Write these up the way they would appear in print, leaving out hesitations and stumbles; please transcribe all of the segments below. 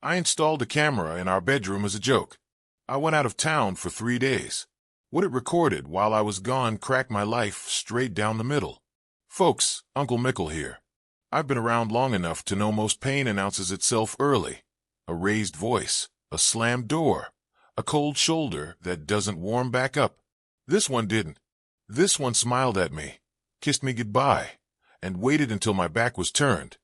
I installed a camera in our bedroom as a joke. I went out of town for 3 days. What it recorded while I was gone cracked my life straight down the middle. Folks, Uncle Mickle here. I've been around long enough to know most pain announces itself early. A raised voice, a slammed door, a cold shoulder that doesn't warm back up. This one didn't. This one smiled at me, kissed me goodbye, and waited until my back was turned.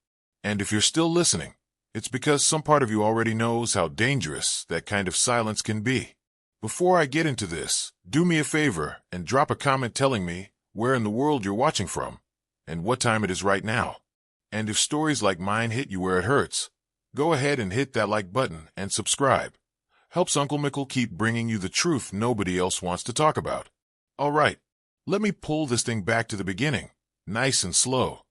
And if you're still listening, it's because some part of you already knows how dangerous that kind of silence can be. Before I get into this, do me a favor and drop a comment telling me where in the world you're watching from and what time it is right now. And if stories like mine hit you where it hurts, go ahead and hit that like button and subscribe. Helps Uncle Mickle keep bringing you the truth nobody else wants to talk about. All right, let me pull this thing back to the beginning, nice and slow,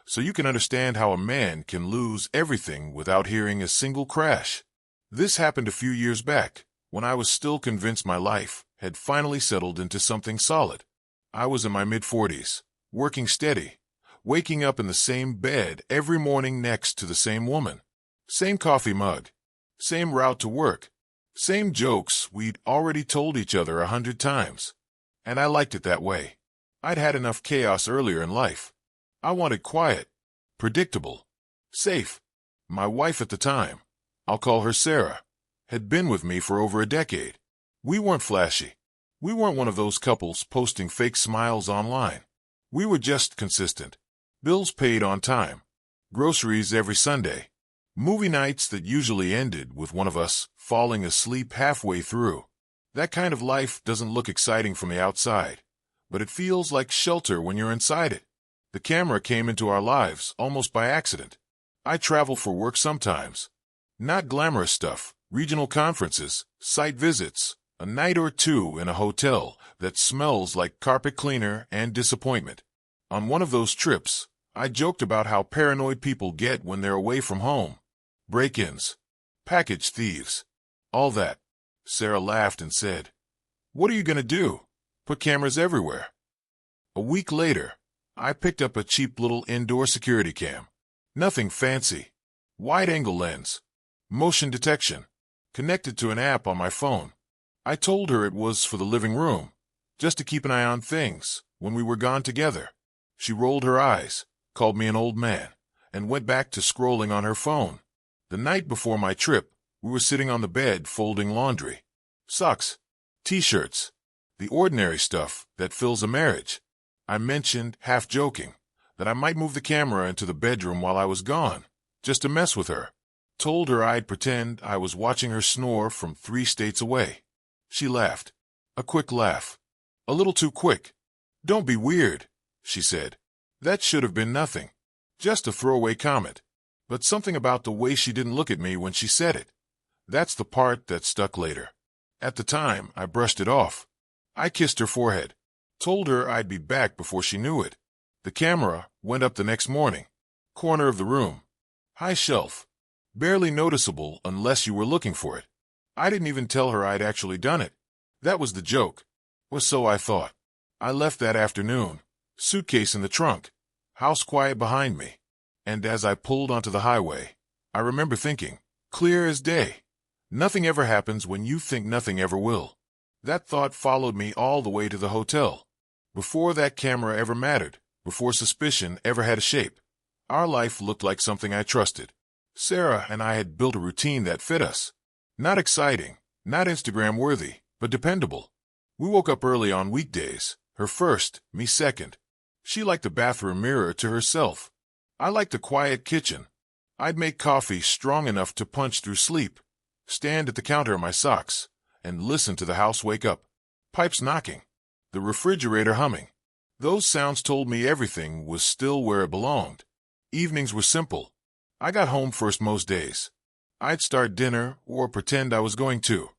so you can understand how a man can lose everything without hearing a single crash. This happened a few years back, when I was still convinced my life had finally settled into something solid. I was in my mid-40s, working steady, waking up in the same bed every morning next to the same woman. Same coffee mug, same route to work, same jokes we'd already told each other 100 times. And I liked it that way. I'd had enough chaos earlier in life. I wanted quiet, predictable, safe. My wife at the time, I'll call her Sarah, had been with me for over a decade. We weren't flashy. We weren't one of those couples posting fake smiles online. We were just consistent. Bills paid on time. Groceries every Sunday. Movie nights that usually ended with one of us falling asleep halfway through. That kind of life doesn't look exciting from the outside, but it feels like shelter when you're inside it. The camera came into our lives almost by accident. I travel for work sometimes. Not glamorous stuff, regional conferences, site visits, a night or two in a hotel that smells like carpet cleaner and disappointment. On one of those trips, I joked about how paranoid people get when they're away from home. Break-ins, package thieves, all that. Sarah laughed and said, "What are you going to do? Put cameras everywhere." A week later, I picked up a cheap little indoor security cam. Nothing fancy. Wide-angle lens. Motion detection. Connected to an app on my phone. I told her it was for the living room, just to keep an eye on things when we were gone together. She rolled her eyes, called me an old man, and went back to scrolling on her phone. The night before my trip, we were sitting on the bed folding laundry. Socks, t-shirts, the ordinary stuff that fills a marriage. I mentioned, half joking, that I might move the camera into the bedroom while I was gone, just to mess with her. Told her I'd pretend I was watching her snore from 3 states away. She laughed. A quick laugh. A little too quick. "Don't be weird," she said. That should have been nothing. Just a throwaway comment. But something about the way she didn't look at me when she said it. That's the part that stuck later. At the time, I brushed it off. I kissed her forehead. Told her I'd be back before she knew it. The camera went up the next morning. Corner of the room. High shelf. Barely noticeable unless you were looking for it. I didn't even tell her I'd actually done it. That was the joke. Or so I thought. I left that afternoon. Suitcase in the trunk. House quiet behind me. And as I pulled onto the highway, I remember thinking, clear as day. Nothing ever happens when you think nothing ever will. That thought followed me all the way to the hotel. Before that camera ever mattered, before suspicion ever had a shape, our life looked like something I trusted. Sarah and I had built a routine that fit us. Not exciting, not Instagram-worthy, but dependable. We woke up early on weekdays, her first, me second. She liked the bathroom mirror to herself. I liked the quiet kitchen. I'd make coffee strong enough to punch through sleep, stand at the counter in my socks, and listen to the house wake up. Pipes knocking. The refrigerator humming. Those sounds told me everything was still where it belonged. Evenings were simple. I got home first most days. I'd start dinner or pretend I was going to,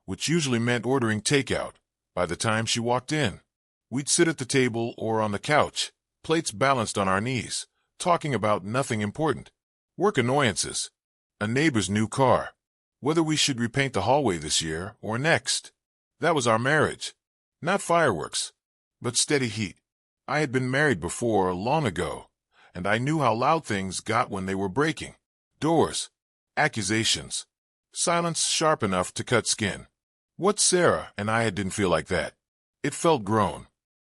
which usually meant ordering takeout. By the time she walked in, we'd sit at the table or on the couch, plates balanced on our knees, talking about nothing important. Work annoyances. A neighbor's new car. Whether we should repaint the hallway this year or next. That was our marriage. Not fireworks, but steady heat. I had been married before long ago, and I knew how loud things got when they were breaking. Doors. Accusations. Silence sharp enough to cut skin. What Sarah and I didn't feel like that. It felt grown.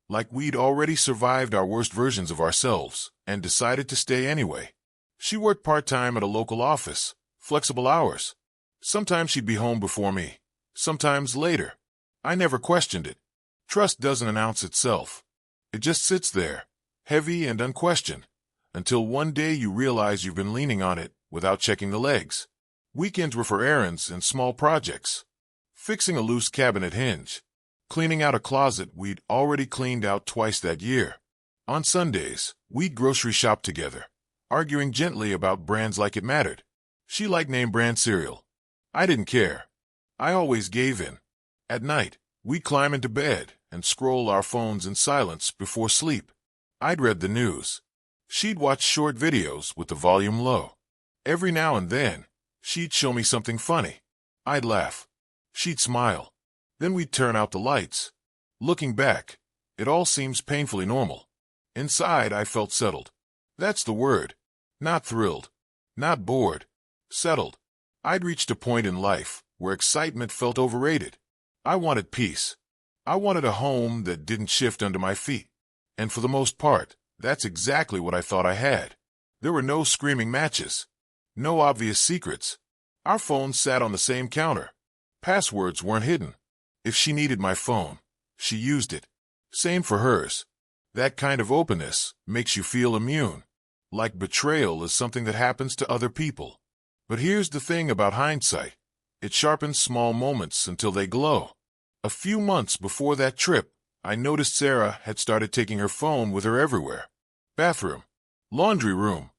Like we'd already survived our worst versions of ourselves and decided to stay anyway. She worked part-time at a local office, flexible hours. Sometimes she'd be home before me, sometimes later. I never questioned it. Trust doesn't announce itself. It just sits there, heavy and unquestioned, until one day you realize you've been leaning on it without checking the legs. Weekends were for errands and small projects. Fixing a loose cabinet hinge. Cleaning out a closet we'd already cleaned out twice that year. On Sundays, we'd grocery shop together, arguing gently about brands like it mattered. She liked name brand cereal. I didn't care. I always gave in. At night, we'd climb into bed and scroll our phones in silence before sleep. I'd read the news. She'd watch short videos with the volume low. Every now and then, she'd show me something funny. I'd laugh. She'd smile. Then we'd turn out the lights. Looking back, it all seems painfully normal. Inside, I felt settled. That's the word. Not thrilled. Not bored. Settled. I'd reached a point in life where excitement felt overrated. I wanted peace. I wanted a home that didn't shift under my feet. And for the most part, that's exactly what I thought I had. There were no screaming matches. No obvious secrets. Our phones sat on the same counter. Passwords weren't hidden. If she needed my phone, she used it. Same for hers. That kind of openness makes you feel immune. Like betrayal is something that happens to other people. But here's the thing about hindsight. It sharpens small moments until they glow. A few months before that trip, I noticed Sarah had started taking her phone with her everywhere. Bathroom, laundry room,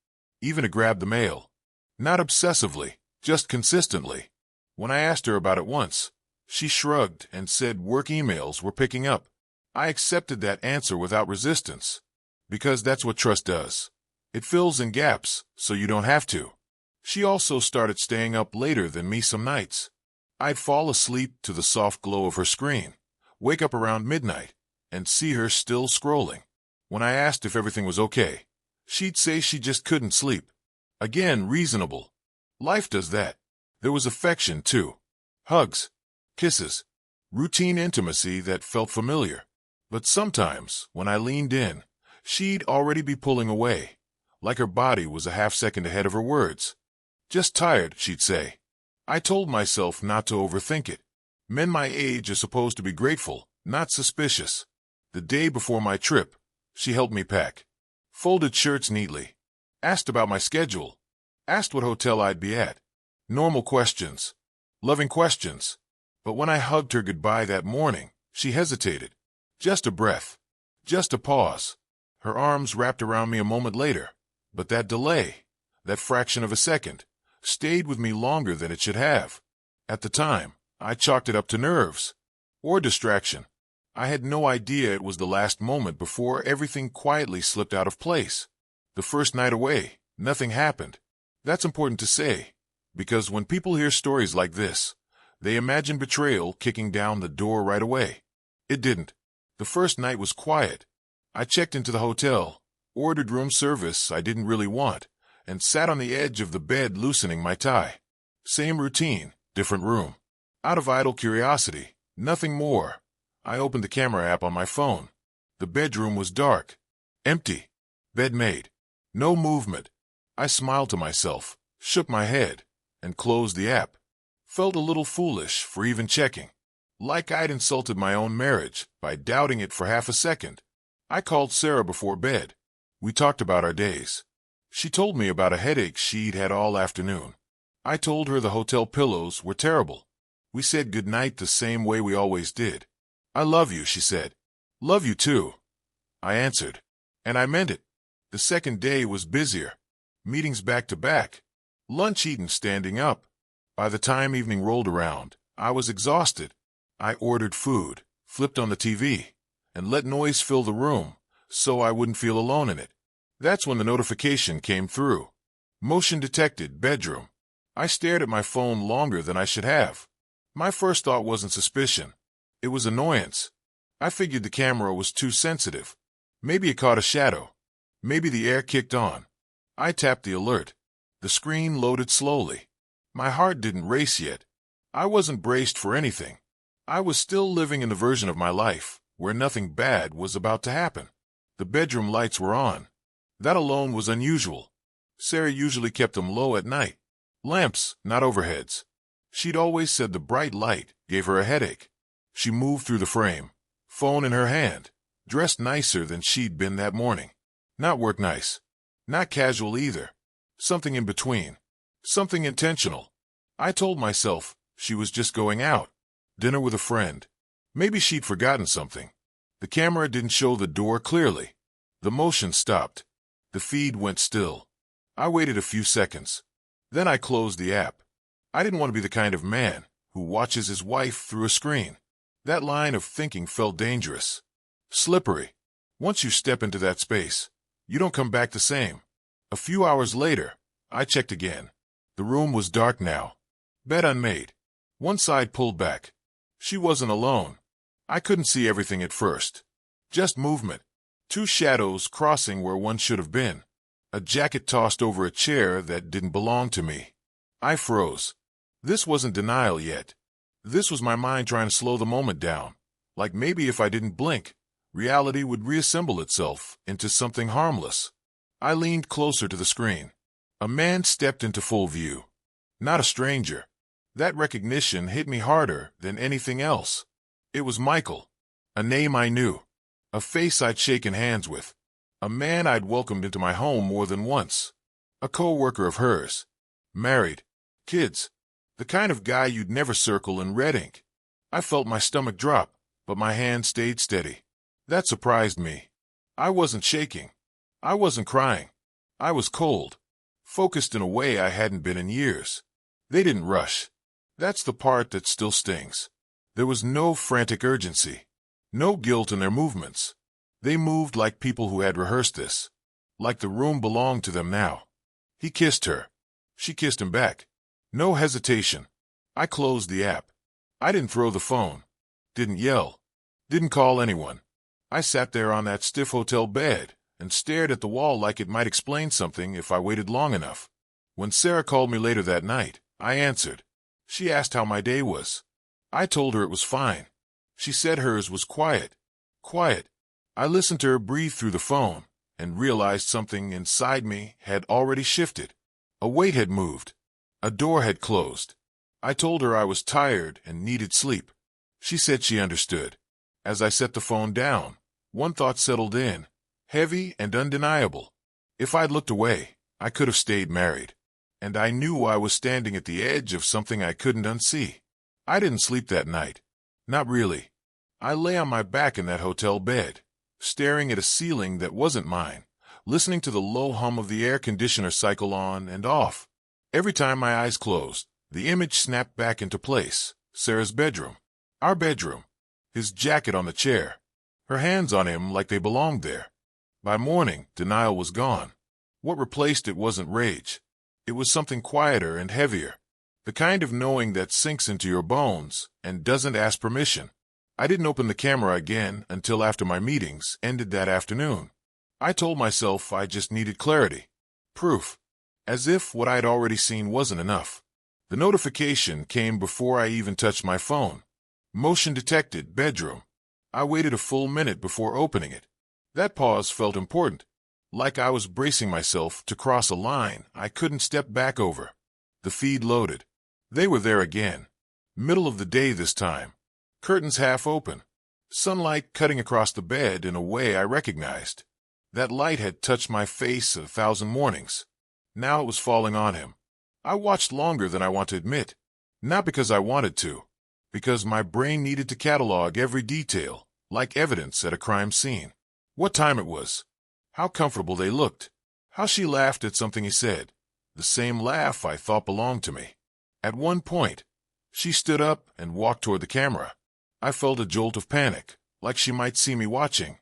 even to grab the mail. Not obsessively, just consistently. When I asked her about it once, she shrugged and said work emails were picking up. I accepted that answer without resistance. Because that's what trust does. It fills in gaps, so you don't have to. She also started staying up later than me some nights. I'd fall asleep to the soft glow of her screen, wake up around midnight, and see her still scrolling. When I asked if everything was okay, she'd say she just couldn't sleep. Again, reasonable. Life does that. There was affection, too. Hugs. Kisses. Routine intimacy that felt familiar. But sometimes, when I leaned in, she'd already be pulling away, like her body was a half-second ahead of her words. Just tired, she'd say. I told myself not to overthink it. Men my age are supposed to be grateful, not suspicious. The day before my trip, she helped me pack. Folded shirts neatly. Asked about my schedule. Asked what hotel I'd be at. Normal questions. Loving questions. But when I hugged her goodbye that morning, she hesitated. Just a breath. Just a pause. Her arms wrapped around me a moment later. But that delay, that fraction of a second, stayed with me longer than it should have. At the time, I chalked it up to nerves. Or distraction. I had no idea it was the last moment before everything quietly slipped out of place. The first night away, nothing happened. That's important to say, because when people hear stories like this, they imagine betrayal kicking down the door right away. It didn't. The first night was quiet. I checked into the hotel, ordered room service I didn't really want, and sat on the edge of the bed loosening my tie. Same routine, different room. Out of idle curiosity, nothing more. I opened the camera app on my phone. The bedroom was dark. Empty. Bed made. No movement. I smiled to myself, shook my head, and closed the app. Felt a little foolish for even checking. Like I'd insulted my own marriage by doubting it for half a second. I called Sarah before bed. We talked about our days. She told me about a headache she'd had all afternoon. I told her the hotel pillows were terrible. We said goodnight the same way we always did. I love you, she said. Love you too. I answered. And I meant it. The second day was busier. Meetings back to back. Lunch eaten standing up. By the time evening rolled around, I was exhausted. I ordered food, flipped on the TV, and let noise fill the room so I wouldn't feel alone in it. That's when the notification came through. Motion detected, bedroom. I stared at my phone longer than I should have. My first thought wasn't suspicion. It was annoyance. I figured the camera was too sensitive. Maybe it caught a shadow. Maybe the air kicked on. I tapped the alert. The screen loaded slowly. My heart didn't race yet. I wasn't braced for anything. I was still living in the version of my life where nothing bad was about to happen. The bedroom lights were on. That alone was unusual. Sarah usually kept them low at night. Lamps, not overheads. She'd always said the bright light gave her a headache. She moved through the frame, phone in her hand, dressed nicer than she'd been that morning. Not work nice. Not casual either. Something in between. Something intentional. I told myself she was just going out. Dinner with a friend. Maybe she'd forgotten something. The camera didn't show the door clearly. The motion stopped. The feed went still. I waited a few seconds. Then I closed the app. I didn't want to be the kind of man who watches his wife through a screen. That line of thinking felt dangerous. Slippery. Once you step into that space, you don't come back the same. A few hours later, I checked again. The room was dark now. Bed unmade. One side pulled back. She wasn't alone. I couldn't see everything at first. Just movement. Two shadows crossing where one should have been. A jacket tossed over a chair that didn't belong to me. I froze. This wasn't denial yet. This was my mind trying to slow the moment down. Like maybe if I didn't blink, reality would reassemble itself into something harmless. I leaned closer to the screen. A man stepped into full view. Not a stranger. That recognition hit me harder than anything else. It was Michael. A name I knew. A face I'd shaken hands with. A man I'd welcomed into my home more than once. A co-worker of hers. Married. Kids. The kind of guy you'd never circle in red ink. I felt my stomach drop, but my hand stayed steady. That surprised me. I wasn't shaking. I wasn't crying. I was cold. Focused in a way I hadn't been in years. They didn't rush. That's the part that still stings. There was no frantic urgency. No guilt in their movements. They moved like people who had rehearsed this. Like the room belonged to them now. He kissed her. She kissed him back. No hesitation. I closed the app. I didn't throw the phone. Didn't yell. Didn't call anyone. I sat there on that stiff hotel bed and stared at the wall like it might explain something if I waited long enough. When Sarah called me later that night, I answered. She asked how my day was. I told her it was fine. She said hers was quiet. Quiet. I listened to her breathe through the phone and realized something inside me had already shifted. A weight had moved. A door had closed. I told her I was tired and needed sleep. She said she understood. As I set the phone down, one thought settled in, heavy and undeniable. If I'd looked away, I could have stayed married. And I knew I was standing at the edge of something I couldn't unsee. I didn't sleep that night. Not really. I lay on my back in that hotel bed, staring at a ceiling that wasn't mine, listening to the low hum of the air conditioner cycle on and off. Every time my eyes closed, the image snapped back into place. Sarah's bedroom. Our bedroom. His jacket on the chair. Her hands on him like they belonged there. By morning, denial was gone. What replaced it wasn't rage. It was something quieter and heavier. The kind of knowing that sinks into your bones and doesn't ask permission. I didn't open the camera again until after my meetings ended that afternoon. I told myself I just needed clarity. Proof. As if what I'd already seen wasn't enough. The notification came before I even touched my phone. Motion detected, bedroom. I waited a full minute before opening it. That pause felt important, like I was bracing myself to cross a line I couldn't step back over. The feed loaded. They were there again. Middle of the day this time. Curtains half open. Sunlight cutting across the bed in a way I recognized. That light had touched my face 1,000 mornings. Now it was falling on him. I watched longer than I want to admit. Not because I wanted to. Because my brain needed to catalog every detail, like evidence at a crime scene. What time it was. How comfortable they looked. How she laughed at something he said. The same laugh I thought belonged to me. At one point, she stood up and walked toward the camera. I felt a jolt of panic, like she might see me watching,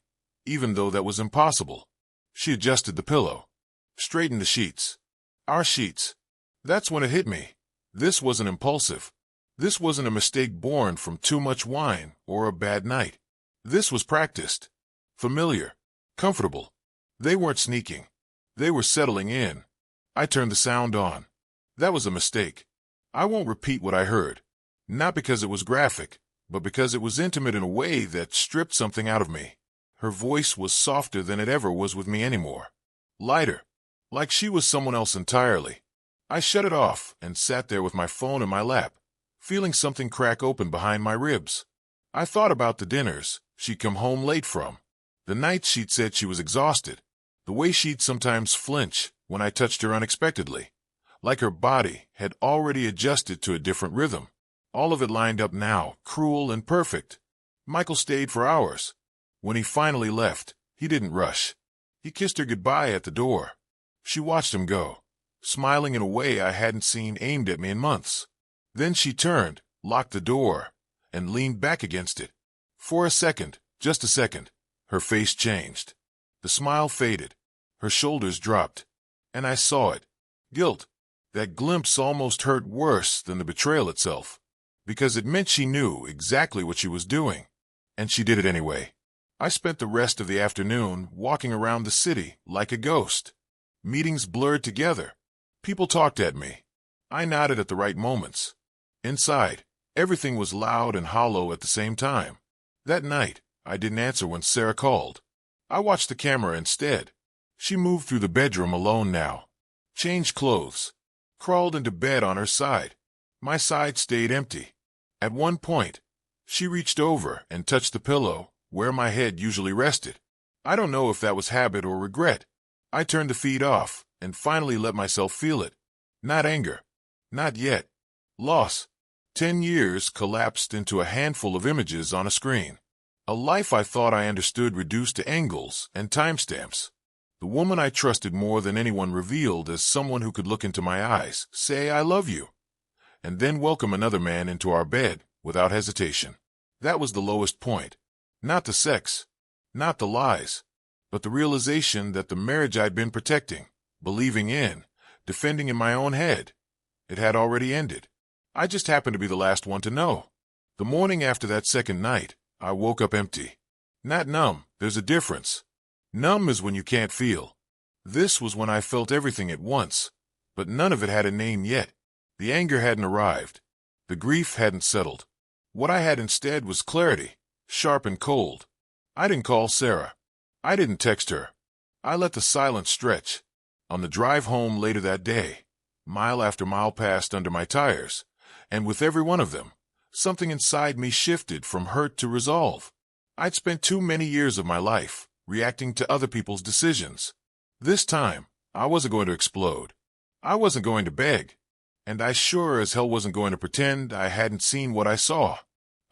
even though that was impossible. She adjusted the pillow. Straightened the sheets. Our sheets. That's when it hit me. This wasn't impulsive. This wasn't a mistake born from too much wine or a bad night. This was practiced. Familiar. Comfortable. They weren't sneaking. They were settling in. I turned the sound on. That was a mistake. I won't repeat what I heard, not because it was graphic, but because it was intimate in a way that stripped something out of me. Her voice was softer than it ever was with me anymore. Lighter, like she was someone else entirely. I shut it off and sat there with my phone in my lap, feeling something crack open behind my ribs. I thought about the dinners she'd come home late from, the nights she'd said she was exhausted, the way she'd sometimes flinch when I touched her unexpectedly, like her body had already adjusted to a different rhythm. All of it lined up now, cruel and perfect. Michael stayed for hours. When he finally left, he didn't rush. He kissed her goodbye at the door. She watched him go, smiling in a way I hadn't seen aimed at me in months. Then she turned, locked the door, and leaned back against it. For a second, just a second, her face changed. The smile faded. Her shoulders dropped. And I saw it. Guilt. That glimpse almost hurt worse than the betrayal itself, because it meant she knew exactly what she was doing, and she did it anyway. I spent the rest of the afternoon walking around the city like a ghost. Meetings blurred together. People talked at me. I nodded at the right moments. Inside, everything was loud and hollow at the same time. That night, I didn't answer when Sarah called. I watched the camera instead. She moved through the bedroom alone now. Changed clothes. Crawled into bed on her side. My side stayed empty. At one point, she reached over and touched the pillow where my head usually rested. I don't know if that was habit or regret. I turned the feed off and finally let myself feel it. Not anger. Not yet. Loss. 10 years collapsed into a handful of images on a screen. A life I thought I understood reduced to angles and timestamps. The woman I trusted more than anyone revealed as someone who could look into my eyes, say I love you, and then welcome another man into our bed without hesitation. That was the lowest point. Not the sex, not the lies, but the realization that the marriage I'd been protecting, believing in, defending in my own head, it had already ended. I just happened to be the last one to know. The morning after that second night, I woke up empty. Not numb, there's a difference. Numb is when you can't feel. This was when I felt everything at once, but none of it had a name yet. The anger hadn't arrived. The grief hadn't settled. What I had instead was clarity, sharp and cold. I didn't call Sarah. I didn't text her. I let the silence stretch. On the drive home later that day, mile after mile passed under my tires, and with every one of them, something inside me shifted from hurt to resolve. I'd spent too many years of my life reacting to other people's decisions. This time, I wasn't going to explode. I wasn't going to beg. And I sure as hell wasn't going to pretend I hadn't seen what I saw.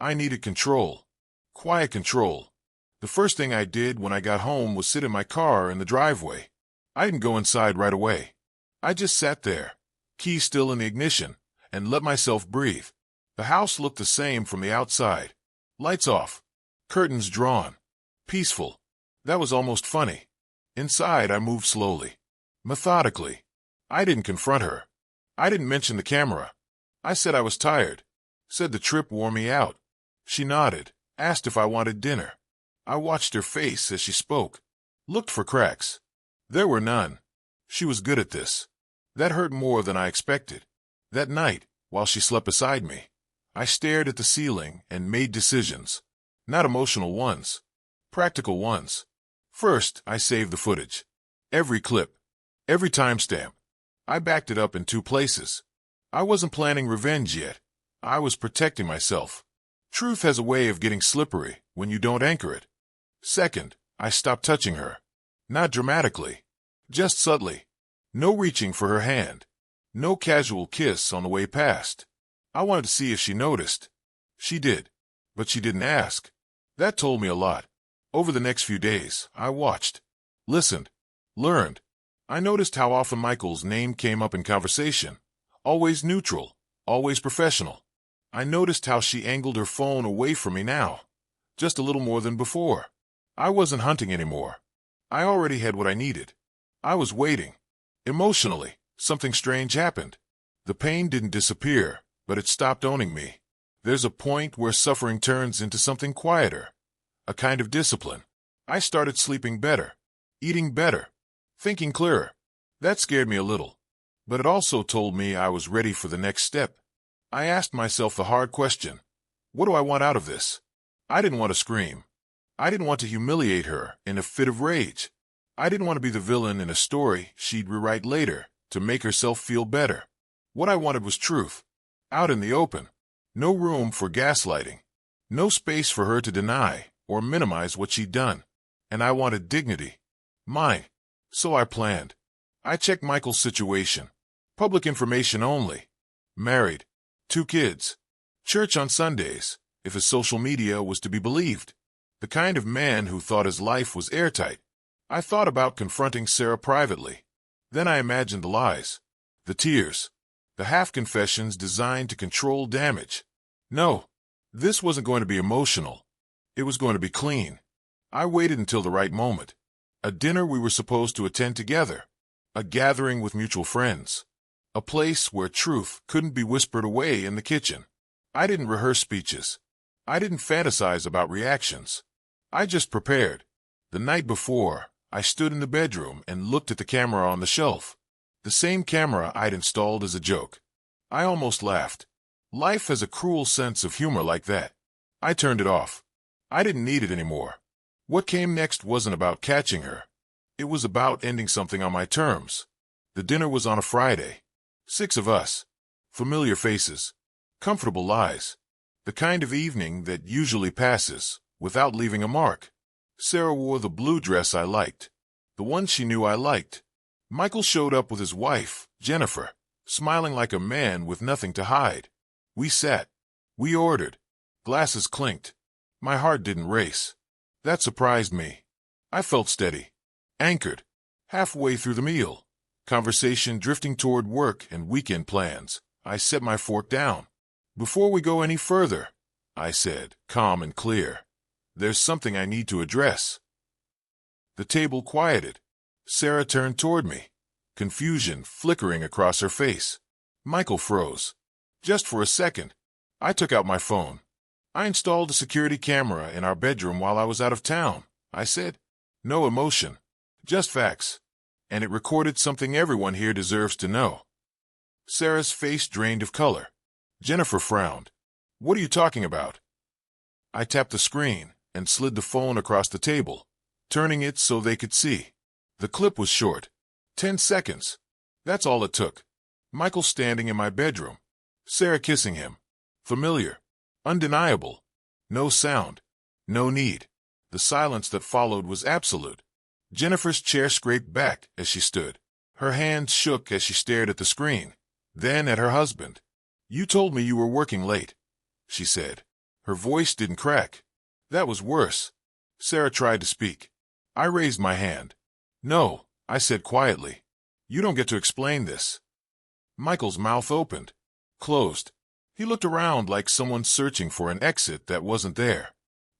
I needed control. Quiet control. The first thing I did when I got home was sit in my car in the driveway. I didn't go inside right away. I just sat there, key still in the ignition, and let myself breathe. The house looked the same from the outside. Lights off. Curtains drawn. Peaceful. That was almost funny. Inside, I moved slowly. Methodically. I didn't confront her. I didn't mention the camera. I said I was tired. Said the trip wore me out. She nodded, asked if I wanted dinner. I watched her face as she spoke. Looked for cracks. There were none. She was good at this. That hurt more than I expected. That night, while she slept beside me, I stared at the ceiling and made decisions. Not emotional ones. Practical ones. First, I saved the footage. Every clip. Every timestamp. I backed it up in 2 places. I wasn't planning revenge yet. I was protecting myself. Truth has a way of getting slippery when you don't anchor it. Second, I stopped touching her. Not dramatically. Just subtly. No reaching for her hand. No casual kiss on the way past. I wanted to see if she noticed. She did. But she didn't ask. That told me a lot. Over the next few days, I watched. Listened. Learned. I noticed how often Michael's name came up in conversation. Always neutral. Always professional. I noticed how she angled her phone away from me now. Just a little more than before. I wasn't hunting anymore. I already had what I needed. I was waiting. Emotionally, something strange happened. The pain didn't disappear, but it stopped owning me. There's a point where suffering turns into something quieter. A kind of discipline. I started sleeping better. Eating better. Thinking clearer. That scared me a little. But it also told me I was ready for the next step. I asked myself the hard question. What do I want out of this? I didn't want to scream. I didn't want to humiliate her in a fit of rage. I didn't want to be the villain in a story she'd rewrite later to make herself feel better. What I wanted was truth. Out in the open. No room for gaslighting. No space for her to deny or minimize what she'd done. And I wanted dignity. Mine. So I planned. I checked Michael's situation. Public information only. Married. 2 kids. Church on Sundays, if his social media was to be believed. The kind of man who thought his life was airtight. I thought about confronting Sarah privately. Then I imagined the lies. The tears. The half-confessions designed to control damage. No, this wasn't going to be emotional. It was going to be clean. I waited until the right moment. A dinner we were supposed to attend together. A gathering with mutual friends. A place where truth couldn't be whispered away in the kitchen. I didn't rehearse speeches. I didn't fantasize about reactions. I just prepared. The night before, I stood in the bedroom and looked at the camera on the shelf. The same camera I'd installed as a joke. I almost laughed. Life has a cruel sense of humor like that. I turned it off. I didn't need it anymore. What came next wasn't about catching her. It was about ending something on my terms. The dinner was on a Friday. 6 of us. Familiar faces. Comfortable lies. The kind of evening that usually passes without leaving a mark. Sarah wore the blue dress I liked. The one she knew I liked. Michael showed up with his wife, Jennifer, smiling like a man with nothing to hide. We sat. We ordered. Glasses clinked. My heart didn't race. That surprised me. I felt steady. Anchored. Halfway through the meal. Conversation drifting toward work and weekend plans. I set my fork down. Before we go any further, I said, calm and clear, there's something I need to address. The table quieted. Sarah turned toward me, confusion flickering across her face. Michael froze. Just for a second. I took out my phone. I installed a security camera in our bedroom while I was out of town, I said. No emotion. Just facts. And it recorded something everyone here deserves to know. Sarah's face drained of color. Jennifer frowned. What are you talking about? I tapped the screen and slid the phone across the table, turning it so they could see. The clip was short. 10 seconds. That's all it took. Michael standing in my bedroom. Sarah kissing him. Familiar. Undeniable. No sound. No need. The silence that followed was absolute. Jennifer's chair scraped back as she stood. Her hands shook as she stared at the screen, then at her husband. You told me you were working late, she said. Her voice didn't crack. That was worse. Sarah tried to speak. I raised my hand. No, I said quietly. You don't get to explain this. Michael's mouth opened. Closed. He looked around like someone searching for an exit that wasn't there.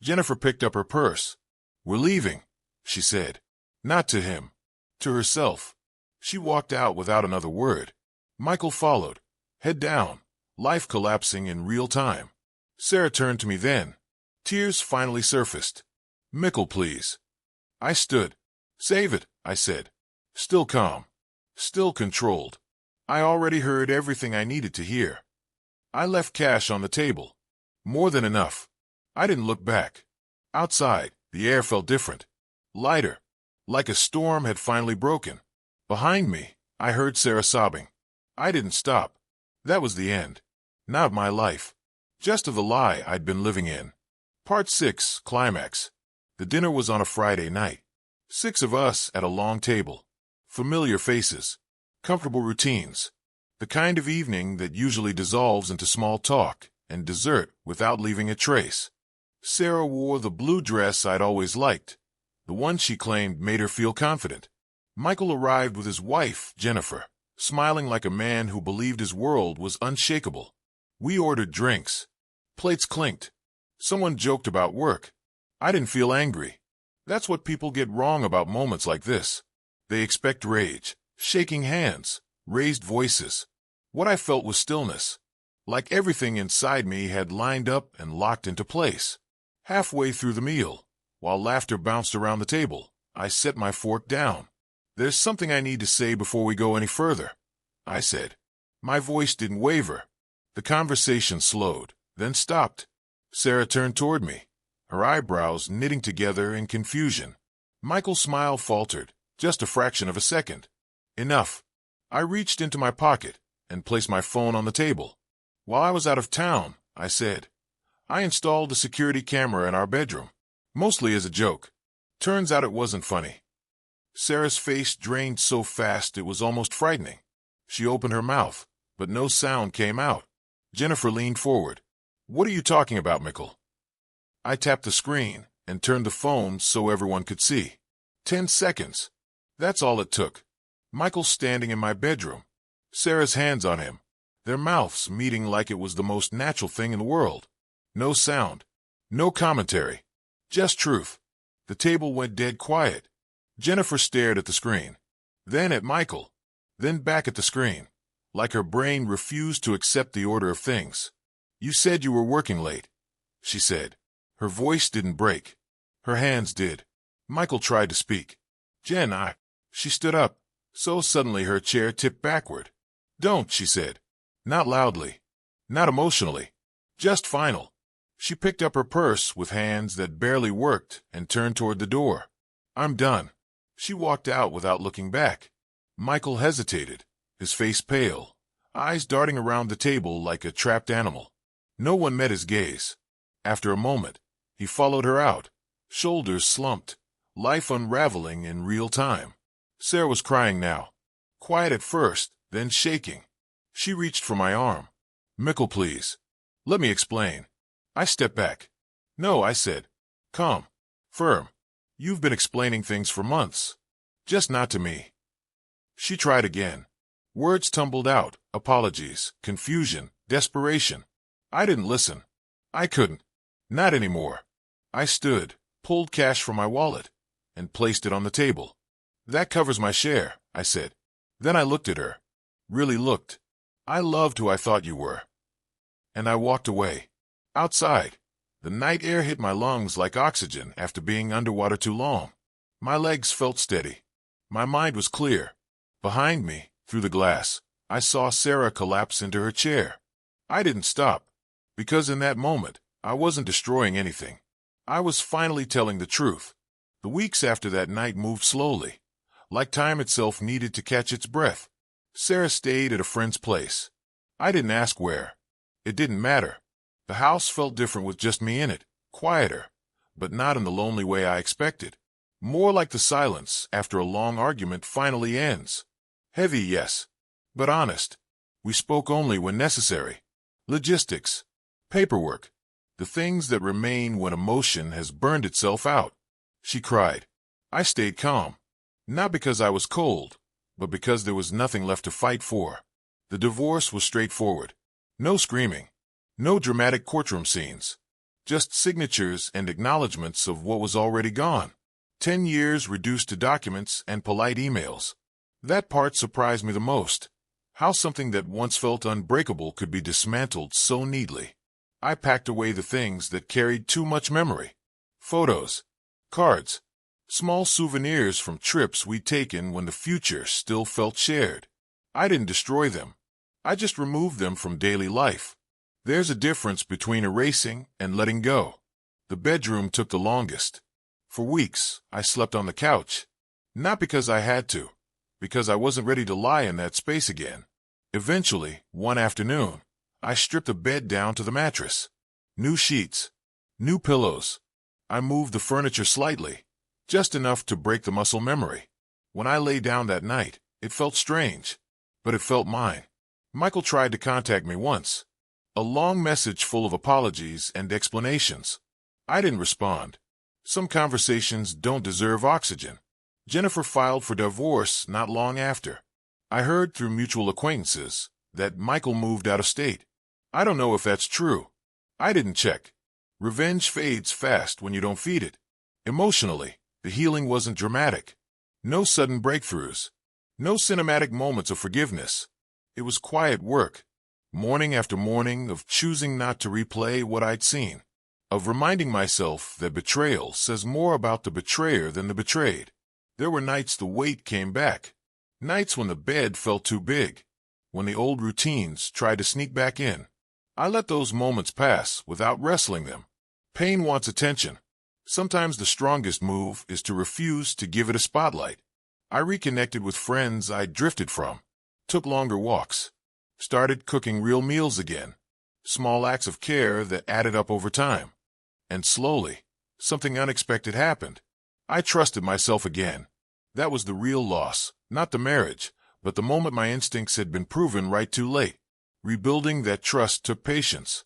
Jennifer picked up her purse. We're leaving, she said. Not to him. To herself. She walked out without another word. Michael followed. Head down. Life collapsing in real time. Sarah turned to me then. Tears finally surfaced. Mickle, please. I stood. Save it, I said. Still calm. Still controlled. I already heard everything I needed to hear. I left cash on the table. More than enough. I didn't look back. Outside, the air felt different. Lighter. Like a storm had finally broken. Behind me, I heard Sarah sobbing. I didn't stop. That was the end. Not of my life. Just of the lie I'd been living in. Part 6, Climax. The dinner was on a Friday night. 6 of us at a long table. Familiar faces. Comfortable routines. The kind of evening that usually dissolves into small talk and dessert without leaving a trace. Sarah wore the blue dress I'd always liked. The one she claimed made her feel confident. Michael arrived with his wife, Jennifer, smiling like a man who believed his world was unshakable. We ordered drinks. Plates clinked. Someone joked about work. I didn't feel angry. That's what people get wrong about moments like this. They expect rage, shaking hands, raised voices. What I felt was stillness. Like everything inside me had lined up and locked into place. Halfway through the meal, while laughter bounced around the table, I set my fork down. There's something I need to say before we go any further, I said. My voice didn't waver. The conversation slowed, then stopped. Sarah turned toward me, her eyebrows knitting together in confusion. Michael's smile faltered, just a fraction of a second. Enough. I reached into my pocket and placed my phone on the table. While I was out of town, I said, I installed a security camera in our bedroom, mostly as a joke. Turns out it wasn't funny. Sarah's face drained so fast it was almost frightening. She opened her mouth, but no sound came out. Jennifer leaned forward. What are you talking about, Mickle? I tapped the screen and turned the phone so everyone could see. 10 seconds. That's all it took. Michael's standing in my bedroom. Sarah's hands on him, their mouths meeting like it was the most natural thing in the world. No sound, no commentary, just truth. The table went dead quiet. Jennifer stared at the screen, then at Michael, then back at the screen, like her brain refused to accept the order of things. You said you were working late, she said. Her voice didn't break. Her hands did. Michael tried to speak. Jen, She stood up, so suddenly her chair tipped backward. Don't, she said. Not loudly. Not emotionally. Just final. She picked up her purse with hands that barely worked and turned toward the door. I'm done. She walked out without looking back. Michael hesitated, his face pale, eyes darting around the table like a trapped animal. No one met his gaze. After a moment, he followed her out, shoulders slumped, life unraveling in real time. Sarah was crying now. Quiet at first, then shaking. She reached for my arm. Mickle, please. Let me explain. I stepped back. No, I said. Calm. Firm. You've been explaining things for months. Just not to me. She tried again. Words tumbled out, apologies, confusion, desperation. I didn't listen. I couldn't. Not anymore. I stood, pulled cash from my wallet, and placed it on the table. That covers my share, I said. Then I looked at her. Really looked. I loved who I thought you were. And I walked away. Outside, the night air hit my lungs like oxygen after being underwater too long. My legs felt steady. My mind was clear. Behind me, through the glass, I saw Sarah collapse into her chair. I didn't stop, because in that moment, I wasn't destroying anything. I was finally telling the truth. The weeks after that night moved slowly, like time itself needed to catch its breath. Sarah stayed at a friend's place. I didn't ask where. It didn't matter. The house felt different with just me in it, quieter, but not in the lonely way I expected. More like the silence after a long argument finally ends. Heavy, yes, but honest. We spoke only when necessary. Logistics, paperwork, the things that remain when emotion has burned itself out. She cried. I stayed calm, not because I was cold, but because there was nothing left to fight for. The divorce was straightforward. No screaming, no dramatic courtroom scenes, just signatures and acknowledgments of what was already gone. 10 years reduced to documents and polite emails. That part surprised me the most. How something that once felt unbreakable could be dismantled so neatly. I packed away the things that carried too much memory. Photos, cards, small souvenirs from trips we'd taken when the future still felt shared. I didn't destroy them. I just removed them from daily life. There's a difference between erasing and letting go. The bedroom took the longest. For weeks, I slept on the couch. Not because I had to, because I wasn't ready to lie in that space again. Eventually, one afternoon, I stripped the bed down to the mattress. New sheets, new pillows. I moved the furniture slightly, just enough to break the muscle memory. When I lay down that night, it felt strange, but it felt mine. Michael tried to contact me once. A long message full of apologies and explanations. I didn't respond. Some conversations don't deserve oxygen. Jennifer filed for divorce not long after. I heard through mutual acquaintances that Michael moved out of state. I don't know if that's true. I didn't check. Revenge fades fast when you don't feed it. Emotionally, the healing wasn't dramatic. No sudden breakthroughs. No cinematic moments of forgiveness. It was quiet work. Morning after morning of choosing not to replay what I'd seen. Of reminding myself that betrayal says more about the betrayer than the betrayed. There were nights the weight came back. Nights when the bed felt too big. When the old routines tried to sneak back in. I let those moments pass without wrestling them. Pain wants attention. Sometimes the strongest move is to refuse to give it a spotlight. I reconnected with friends I'd drifted from, took longer walks, started cooking real meals again. Small acts of care that added up over time. And slowly, something unexpected happened. I trusted myself again. That was the real loss, not the marriage, but the moment my instincts had been proven right too late. Rebuilding that trust took patience.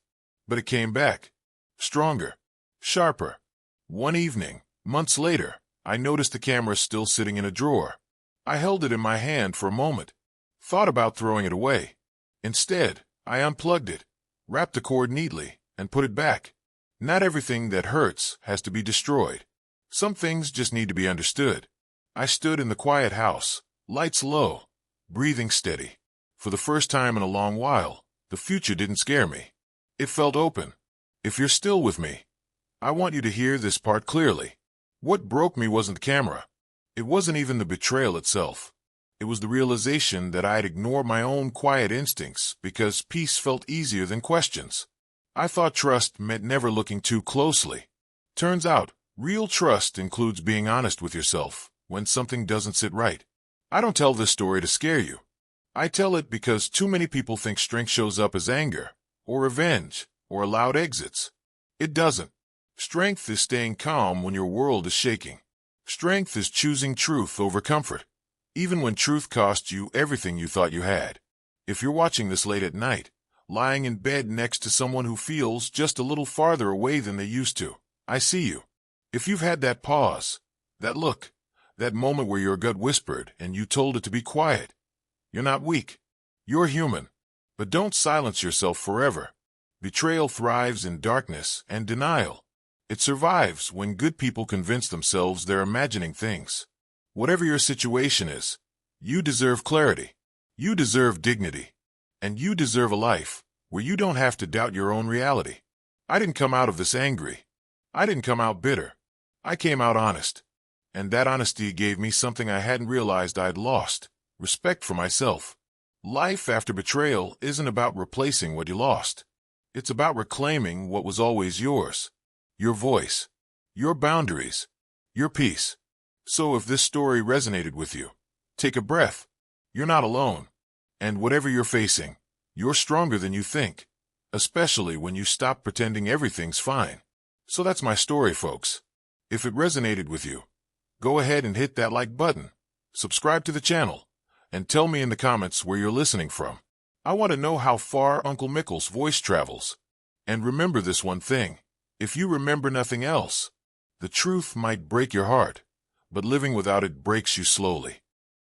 But it came back. Stronger. Sharper. One evening, months later, I noticed the camera still sitting in a drawer. I held it in my hand for a moment. Thought about throwing it away. Instead, I unplugged it, wrapped the cord neatly, and put it back. Not everything that hurts has to be destroyed. Some things just need to be understood. I stood in the quiet house, lights low, breathing steady. For the first time in a long while, the future didn't scare me. It felt open. If you're still with me, I want you to hear this part clearly. What broke me wasn't the camera. It wasn't even the betrayal itself. It was the realization that I had ignored my own quiet instincts because peace felt easier than questions. I thought trust meant never looking too closely. Turns out, real trust includes being honest with yourself when something doesn't sit right. I don't tell this story to scare you. I tell it because too many people think strength shows up as anger, or revenge, or loud exits. It doesn't. Strength is staying calm when your world is shaking. Strength is choosing truth over comfort, even when truth costs you everything you thought you had. If you're watching this late at night, lying in bed next to someone who feels just a little farther away than they used to, I see you. If you've had that pause, that look, that moment where your gut whispered and you told it to be quiet, you're not weak. You're human. But don't silence yourself forever. Betrayal thrives in darkness and denial. It survives when good people convince themselves they're imagining things. Whatever your situation is, you deserve clarity. You deserve dignity. And you deserve a life where you don't have to doubt your own reality. I didn't come out of this angry. I didn't come out bitter. I came out honest. And that honesty gave me something I hadn't realized I'd lost: respect for myself. Life after betrayal isn't about replacing what you lost. It's about reclaiming what was always yours. Your voice, your boundaries, your peace. So if this story resonated with you, take a breath. You're not alone. And whatever you're facing, you're stronger than you think, especially when you stop pretending everything's fine. So that's my story, folks. If it resonated with you, go ahead and hit that like button, subscribe to the channel, and tell me in the comments where you're listening from. I want to know how far Uncle Mickle's voice travels. And remember this one thing: if you remember nothing else, the truth might break your heart, but living without it breaks you slowly.